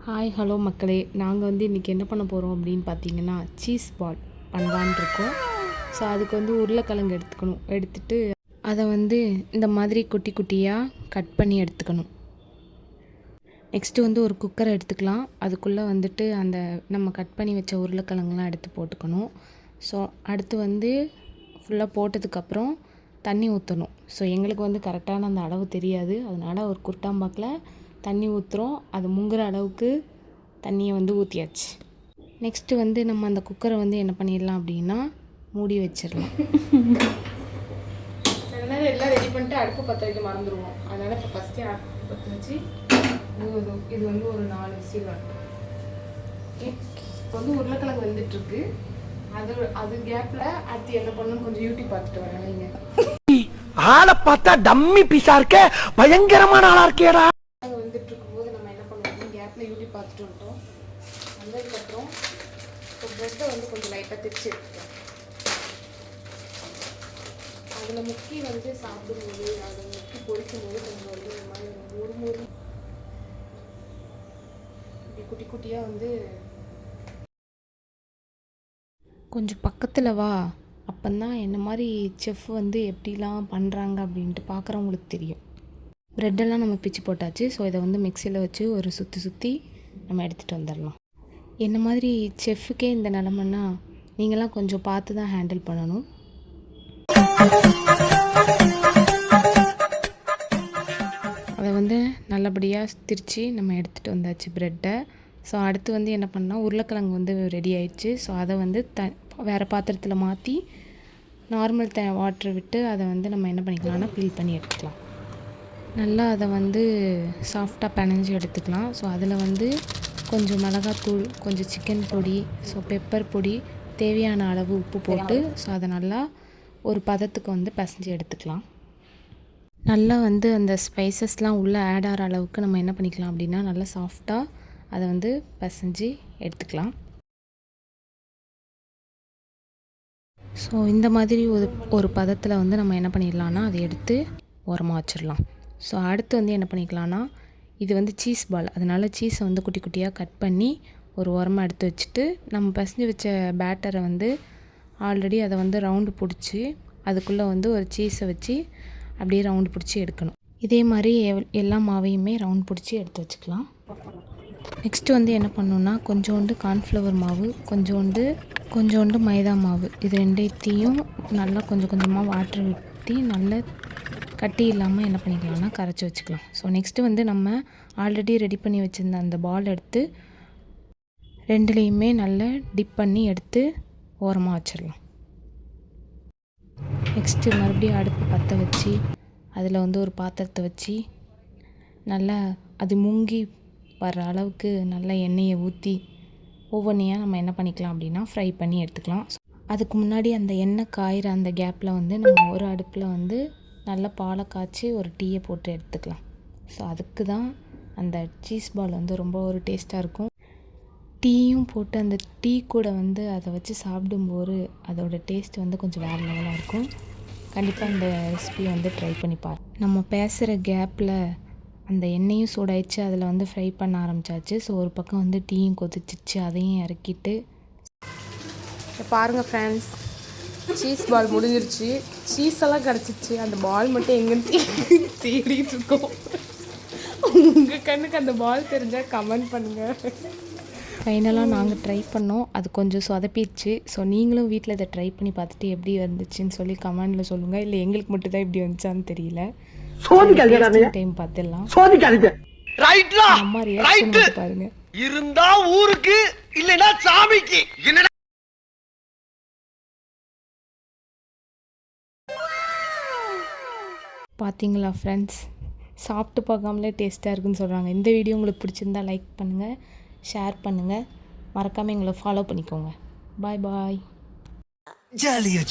Hi hello மக்களே, நாங்கள் இன்றைக்கி என்ன பண்ண போகிறோம் அப்படின்னு பார்த்தீங்கன்னா சீஸ் பால் பண்ணலான்னு இருக்கோம். ஸோ அதுக்கு உருளைக்கிழங்கு எடுத்துட்டு அதை இந்த மாதிரி குட்டி குட்டியாக கட் பண்ணி எடுத்துக்கணும். நெக்ஸ்ட்டு ஒரு குக்கரை எடுத்துக்கலாம். அதுக்குள்ளே அந்த நம்ம கட் பண்ணி வச்ச உருளைக்கிழங்குலாம் எடுத்து போட்டுக்கணும். ஸோ அடுத்து ஃபுல்லாக போட்டதுக்கப்புறம் தண்ணி ஊற்றணும். ஸோ எங்களுக்கு கரெக்டான அந்த அளவு தெரியாது, அதனால் ஒரு குருட்டாம்பாக்கில் தண்ணி ஊற்றுறோம். அது முங்குற அளவுக்கு தண்ணியை ஊற்றியாச்சு. நெக்ஸ்ட்டு நம்ம அந்த குக்கரை என்ன பண்ணிடலாம் அப்படின்னா மூடி வச்சிடலாம். சில நேரம் எல்லாம் ரெடி பண்ணிட்டு அடுப்பு பற்ற வைக்க மறந்துடுவோம். அதனால் இப்போ ஃபஸ்ட்டே அடுப்பு பற்ற வச்சு இது ஒரு 4 விசில் வரும். இப்போ உருளைக்கிழங்கு வெந்துட்டுருக்கு. அது கேப்பில் அடுத்து என்ன பண்ணணும் கொஞ்சம் யூடியூப் பார்த்துட்டு வரேன். நீங்கள் ஆளை பார்த்தா டம்மி பீஸா இருக்க, பயங்கரமான ஆளா இருக்கேடா. வந்துட்டு இருக்கும்போது நம்ம என்ன பண்ணுவோம், கேப்பில் யூடியூப் பார்த்துட்டு வந்துட்டோம். வந்ததுக்கப்புறம் இப்போ ப்ரெட்டை கொஞ்சம் லைட்டாக தைச்சி எடுத்துட்டோம். அதில் முக்கி சாப்பிடும்போது, அதை முக்கி பொரிக்கும்போது கொஞ்சம் இந்த மாதிரி மொறு இப்படி குட்டி குட்டியாக கொஞ்சம் பக்கத்தில் வா, அப்போந்தான் என்ன மாதிரி செஃப் எப்படிலாம் பண்ணுறாங்க அப்படின்ட்டு பார்க்குறவங்களுக்கு தெரியும். ப்ரெட்டெல்லாம் நம்ம பிச்சு போட்டாச்சு. ஸோ இதை மிக்சியில் வச்சு ஒரு சுற்றி நம்ம எடுத்துகிட்டு வந்துடலாம். என்ன மாதிரி செஃப்புக்கே இந்த நிலமைன்னா நீங்களாம் கொஞ்சம் பார்த்து தான் ஹேண்டில் பண்ணணும். அதை நல்லபடியாக திரித்து நம்ம எடுத்துகிட்டு வந்தாச்சு ப்ரெட்டை. ஸோ அடுத்து என்ன பண்ணால் உருளைக்கிழங்கு ரெடி ஆயிடுச்சு. ஸோ அதை வேறு பாத்திரத்தில் மாற்றி நார்மல் வாட்டர் விட்டு அதை நம்ம என்ன பண்ணிக்கலாம்னா பீல் பண்ணி எடுத்துக்கலாம். நல்லா அதை சாஃப்டாக பிணைஞ்சு எடுத்துக்கலாம். ஸோ அதில் கொஞ்சம் மிளகாத்தூள், கொஞ்சம் சிக்கன் பொடி, ஸோ பெப்பர் பொடி, தேவையான அளவு உப்பு போட்டு ஸோ அதை நல்லா ஒரு பதத்துக்கு பிசைஞ்சு எடுத்துக்கலாம். நல்லா அந்த ஸ்பைசஸ்லாம் உள்ளே ஆட் ஆகிற அளவுக்கு நம்ம என்ன பண்ணிக்கலாம் அப்படின்னா நல்லா சாஃப்டாக அதை பிசைஞ்சு எடுத்துக்கலாம். ஸோ இந்த மாதிரி ஒரு பதத்தில் நம்ம என்ன பண்ணிடலான்னா அதை எடுத்து ஓரமாக வச்சிடலாம். ஸோ அடுத்து என்ன பண்ணிக்கலான்னா இது சீஸ் பால், அதனால் சீஸை குட்டி குட்டியாக கட் பண்ணி ஒரு ஓரமாக எடுத்து வச்சுட்டு நம்ம பிசைஞ்சு வச்ச பேட்டரை ஆல்ரெடி அதை ரவுண்டு பிடிச்சி அதுக்குள்ளே ஒரு சீஸை வச்சு அப்படியே ரவுண்டு பிடிச்சி எடுக்கணும். இதே மாதிரி எல்லா மாவையுமே ரவுண்ட் பிடிச்சி எடுத்து வச்சுக்கலாம். நெக்ஸ்ட்டு என்ன பண்ணணுன்னா கொஞ்சோண்டு கார்ன்ஃப்ளவர் மாவு, கொஞ்சோண்டு மைதா மாவு, இது ரெண்டையும் நல்லா கொஞ்சம் கொஞ்சமாக வாட்டர் ஊற்றி நல்லா கட்டி இல்லாமல் என்ன பண்ணிக்கலாம்னா கரைச்சி வச்சுக்கலாம். ஸோ நெக்ஸ்ட்டு நம்ம ஆல்ரெடி ரெடி பண்ணி வச்சுருந்த அந்த பால் எடுத்து ரெண்டுலேயுமே நல்லா டிப் பண்ணி எடுத்து ஓரமாக வச்சிடலாம். நெக்ஸ்ட்டு மறுபடியும் அடுப்பு பற்ற வச்சு அதில் ஒரு பாத்திரத்தை வச்சு நல்லா அது முங்கி வர்ற அளவுக்கு நல்லா எண்ணெயை ஊற்றி ஒவ்வொன்றையாக நம்ம என்ன பண்ணிக்கலாம் அப்படின்னா ஃப்ரை பண்ணி எடுத்துக்கலாம். அதுக்கு முன்னாடி அந்த எண்ணெய் காயிற அந்த கேப்பில் நம்ம ஒரு அடுப்பில் நல்லா பாலை காய்ச்சி ஒரு டீயை போட்டு எடுத்துக்கலாம். ஸோ அதுக்கு தான் அந்த சீஸ் பால் ரொம்ப ஒரு டேஸ்ட்டாக இருக்கும். டீயும் போட்டு அந்த டீ கூட அதை வச்சு சாப்பிடும்போது அதோட டேஸ்ட் கொஞ்சம் வேறு லெவலாக இருக்கும். கண்டிப்பாக இந்த ரெசிபி ட்ரை பண்ணி பாருங்கள். நம்ம பேசுகிற கேப்பில் அந்த எண்ணெயும் சூடாயிடுச்சு, அதில் ஃப்ரை பண்ண ஆரம்பித்தாச்சு. ஸோ ஒரு பக்கம் டீயும் கொதிச்சிச்சு, அதையும் இறக்கிட்டு பாருங்கள் ஃப்ரெண்ட்ஸ், சீஸ் பால் முடிஞ்சிருச்சு. சீஸ் எல்லாம் கிடச்சிச்சு, அந்த பால் மட்டும் எங்கேன்னு தேடிட்டு இருக்கோம். உங்கள் கண்ணுக்கு அந்த பால் தெரிஞ்சால் கமெண்ட் பண்ணுங்கள். ஃபைனலாக நாங்கள் ட்ரை பண்ணோம், அது கொஞ்சம் சொதப்பிடுச்சு. ஸோ நீங்களும் வீட்டில் இதை ட்ரை பண்ணி பார்த்துட்டு எப்படி வந்துச்சுன்னு சொல்லி கமெண்டில் சொல்லுங்கள். இல்லை எங்களுக்கு மட்டும் தான் இப்படி வந்துச்சான்னு தெரியல. டைம் பார்த்துடலாம். அம்மா ரியாக்ஷன் பாருங்க. இருந்தா ஊருக்கு இல்லைன்னா சாமிக்கு. பார்த்தீங்களா ஃப்ரெண்ட்ஸ், சாப்பிட்டு பார்க்காமலே டேஸ்ட்டாக இருக்குன்னு சொல்கிறாங்க. இந்த வீடியோ உங்களுக்கு பிடிச்சிருந்தா லைக் பண்ணுங்கள், ஷேர் பண்ணுங்கள், மறக்காமல் எங்களை ஃபாலோ பண்ணிக்கோங்க. பாய் பாய். ஜாலியா